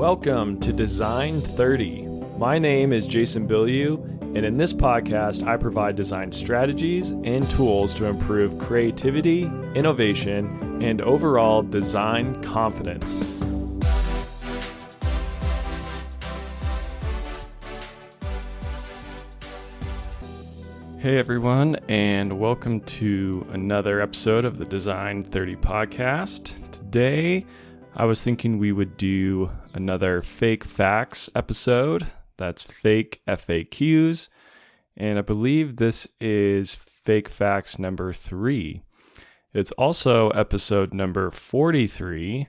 Welcome to Design30. My name is Jason Bilyeu, and in this podcast, I provide design strategies and tools to improve creativity, innovation, and overall design confidence. Hey everyone, and welcome to another episode of the Design30 Podcast. Today, I was thinking we would do another fake facts episode. That's fake FAQs. And I believe this is fake facts number 3. It's also episode number 43,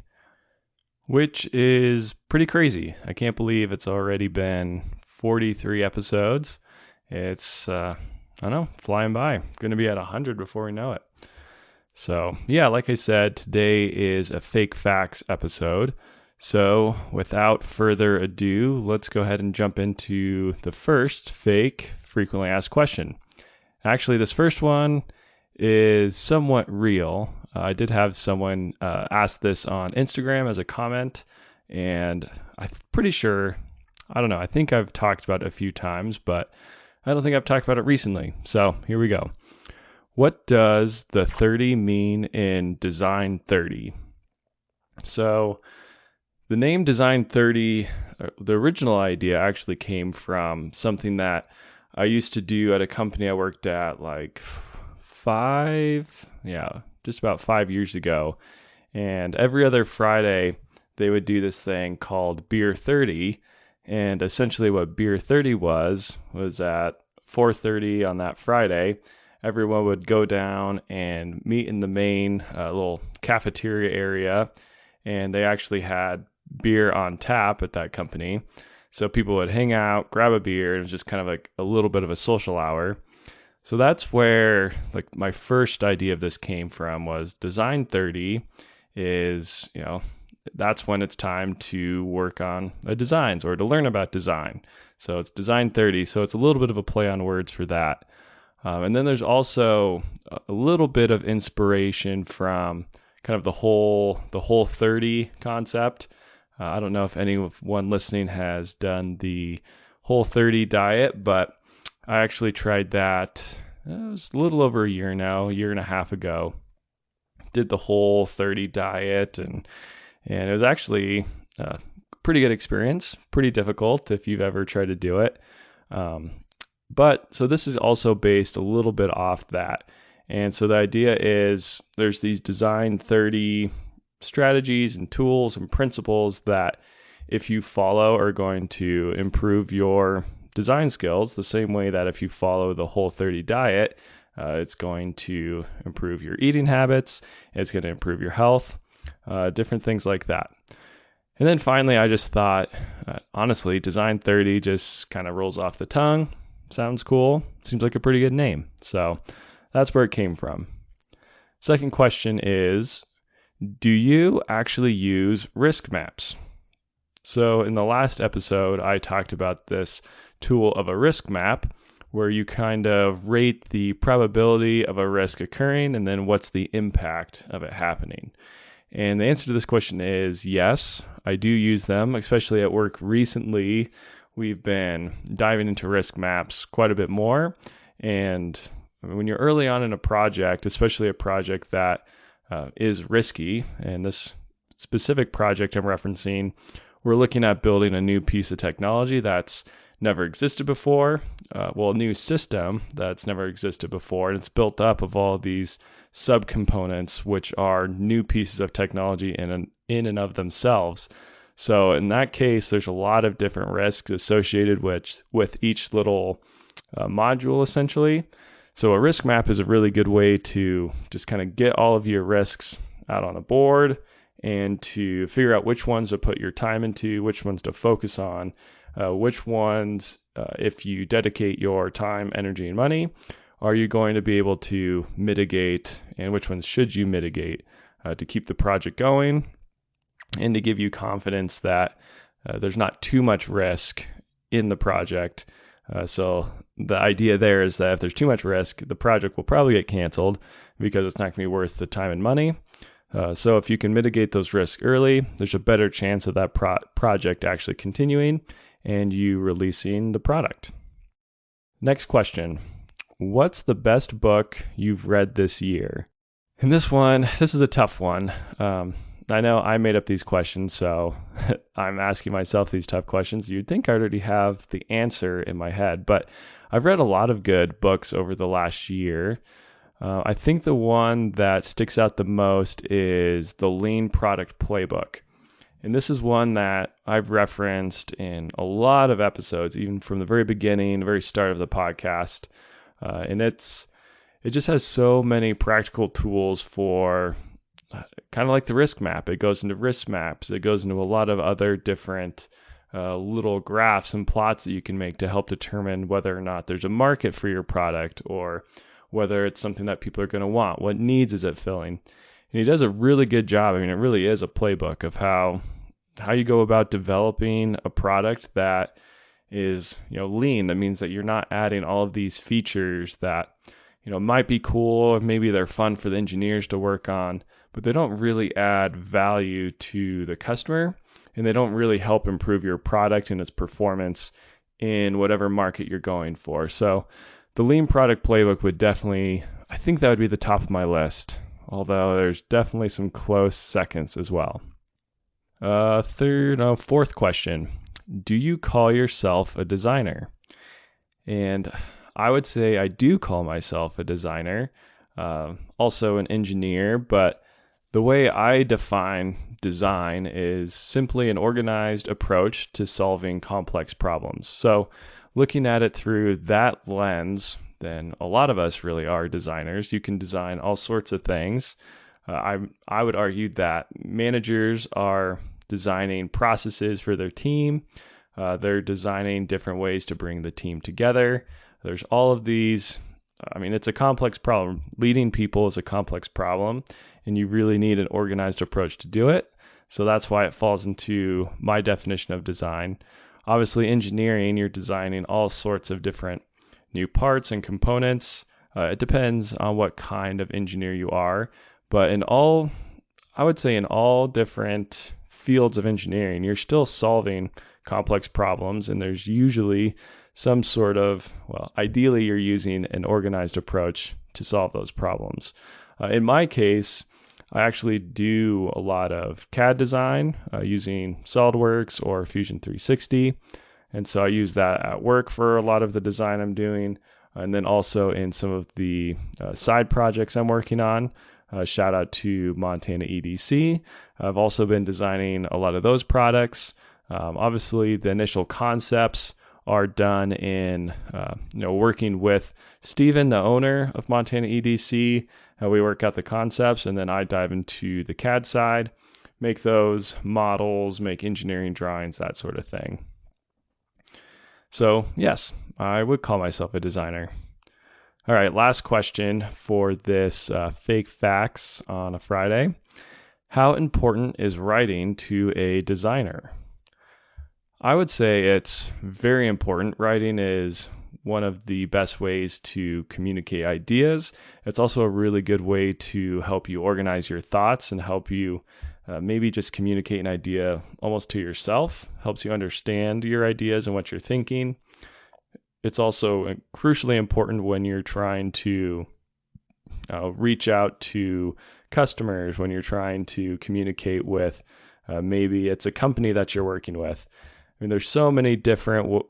which is pretty crazy. I can't believe it's already been 43 episodes. It's, flying by. Going to be at 100 before we know it. So yeah, like I said, today is a fake facts episode. So without further ado, let's go ahead and jump into the first fake frequently asked question. Actually, this first one is somewhat real. I did have someone ask this on Instagram as a comment, and I'm pretty sure, I think I've talked about it a few times, but I don't think I've talked about it recently. So here we go. What does the 30 mean in Design30? So the name Design30, the original idea actually came from something that I used to do at a company I worked at just about 5 years ago. And every other Friday, they would do this thing called Beer 30. And essentially what Beer 30 was at 4:30 on that Friday, everyone would go down and meet in the main little cafeteria area, and they actually had beer on tap at that company. So people would hang out, grab a beer, and it was just kind of like a little bit of a social hour. So that's where my first idea of this came from, was Design30 is, that's when it's time to work on designs or to learn about design. So it's Design30. So it's a little bit of a play on words for that. And then there's also a little bit of inspiration from kind of the whole 30 concept. I don't know if anyone listening has done the Whole 30 diet, but I actually tried that. It was a little over a year and a half ago. Did the Whole 30 diet, and it was actually a pretty good experience, pretty difficult if you've ever tried to do it. But so this is also based a little bit off that. And so the idea is there's these Design30 strategies and tools and principles that if you follow are going to improve your design skills, the same way that if you follow the Whole 30 diet, it's going to improve your eating habits, it's going to improve your health, different things like that. And then finally, I just thought, honestly, Design30 just kind of rolls off the tongue. Sounds cool. Seems like a pretty good name. So that's where it came from. Second question is, do you actually use risk maps? So in the last episode, I talked about this tool of a risk map, where you kind of rate the probability of a risk occurring and then what's the impact of it happening. And the answer to this question is yes, I do use them, especially at work recently. We've been diving into risk maps quite a bit more. And when you're early on in a project, especially a project that is risky, and this specific project I'm referencing, we're looking at building a new piece of technology that's never existed before, a new system that's never existed before, and it's built up of all these subcomponents, which are new pieces of technology in and of themselves. So in that case, there's a lot of different risks associated with each little module, essentially. So a risk map is a really good way to just kind of get all of your risks out on a board and to figure out which ones to put your time into, which ones to focus on, which ones, if you dedicate your time, energy, and money, are you going to be able to mitigate, and which ones should you mitigate to keep the project going and to give you confidence that there's not too much risk in the project. So the idea there is that if there's too much risk, the project will probably get canceled because it's not going to be worth the time and money. So if you can mitigate those risks early, there's a better chance of that project actually continuing and you releasing the product. Next question. What's the best book you've read this year? And this is a tough one. I know I made up these questions, so I'm asking myself these tough questions. You'd think I already have the answer in my head, but I've read a lot of good books over the last year. I think the one that sticks out the most is the Lean Product Playbook. And this is one that I've referenced in a lot of episodes, even from the very beginning, the very start of the podcast. And it just has so many practical tools for kind of like the risk map. It goes into risk maps. It goes into a lot of other different little graphs and plots that you can make to help determine whether or not there's a market for your product or whether it's something that people are going to want. What needs is it filling? And he does a really good job. I mean, it really is a playbook of how you go about developing a product that is, lean. That means that you're not adding all of these features that, might be cool, or maybe they're fun for the engineers to work on, but they don't really add value to the customer, and they don't really help improve your product and its performance in whatever market you're going for. So the Lean Product Playbook I think that would be the top of my list, although there's definitely some close seconds as well. Fourth question. Do you call yourself a designer? And I would say I do call myself a designer, also an engineer, but the way I define design is simply an organized approach to solving complex problems. So looking at it through that lens, then a lot of us really are designers. You can design all sorts of things. I would argue that managers are designing processes for their team. They're designing different ways to bring the team together. There's all of these. It's a complex problem. Leading people is a complex problem, and you really need an organized approach to do it. So that's why it falls into my definition of design. Obviously, engineering, you're designing all sorts of different new parts and components. It depends on what kind of engineer you are, but I would say in all different fields of engineering, you're still solving complex problems, and there's usually some sort of, ideally you're using an organized approach to solve those problems. In my case, I actually do a lot of CAD design using SolidWorks or Fusion 360. And so I use that at work for a lot of the design I'm doing. And then also in some of the side projects I'm working on. Shout out to Montana EDC. I've also been designing a lot of those products. Obviously, the initial concepts are done in working with Steven, the owner of Montana EDC. We work out the concepts, and then I dive into the CAD side, make those models, make engineering drawings, that sort of thing. So yes, I would call myself a designer. All right, last question for this fake facts on a Friday. How important is writing to a designer? I would say it's very important. Writing is one of the best ways to communicate ideas. It's also a really good way to help you organize your thoughts and help you maybe just communicate an idea almost to yourself, helps you understand your ideas and what you're thinking. It's also crucially important when you're trying to reach out to customers, when you're trying to communicate with maybe it's a company that you're working with. There's so many different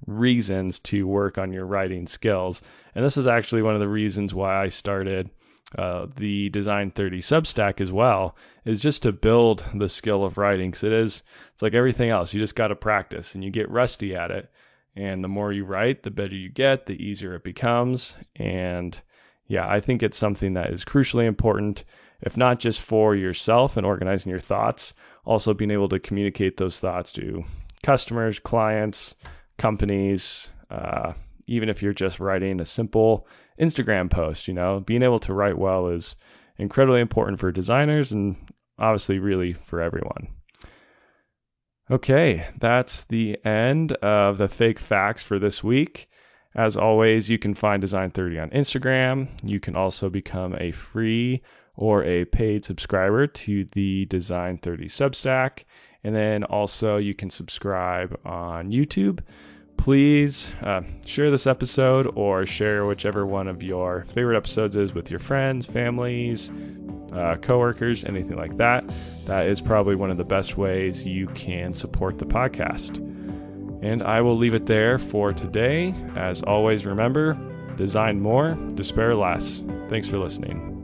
reasons to work on your writing skills. And this is actually one of the reasons why I started the Design30 Substack as well, is just to build the skill of writing. Because it's like everything else. You just got to practice and you get rusty at it. And the more you write, the better you get, the easier it becomes. And yeah, I think it's something that is crucially important, if not just for yourself and organizing your thoughts, also being able to communicate those thoughts to customers, clients, companies, even if you're just writing a simple Instagram post, being able to write well is incredibly important for designers and obviously really for everyone. Okay, that's the end of the fake facts for this week. As always, you can find Design30 on Instagram. You can also become a free or a paid subscriber to the Design30 Substack. And then also you can subscribe on YouTube. Please share this episode or share whichever one of your favorite episodes is with your friends, families, coworkers, anything like that. That is probably one of the best ways you can support the podcast. And I will leave it there for today. As always, remember, design more, despair less. Thanks for listening.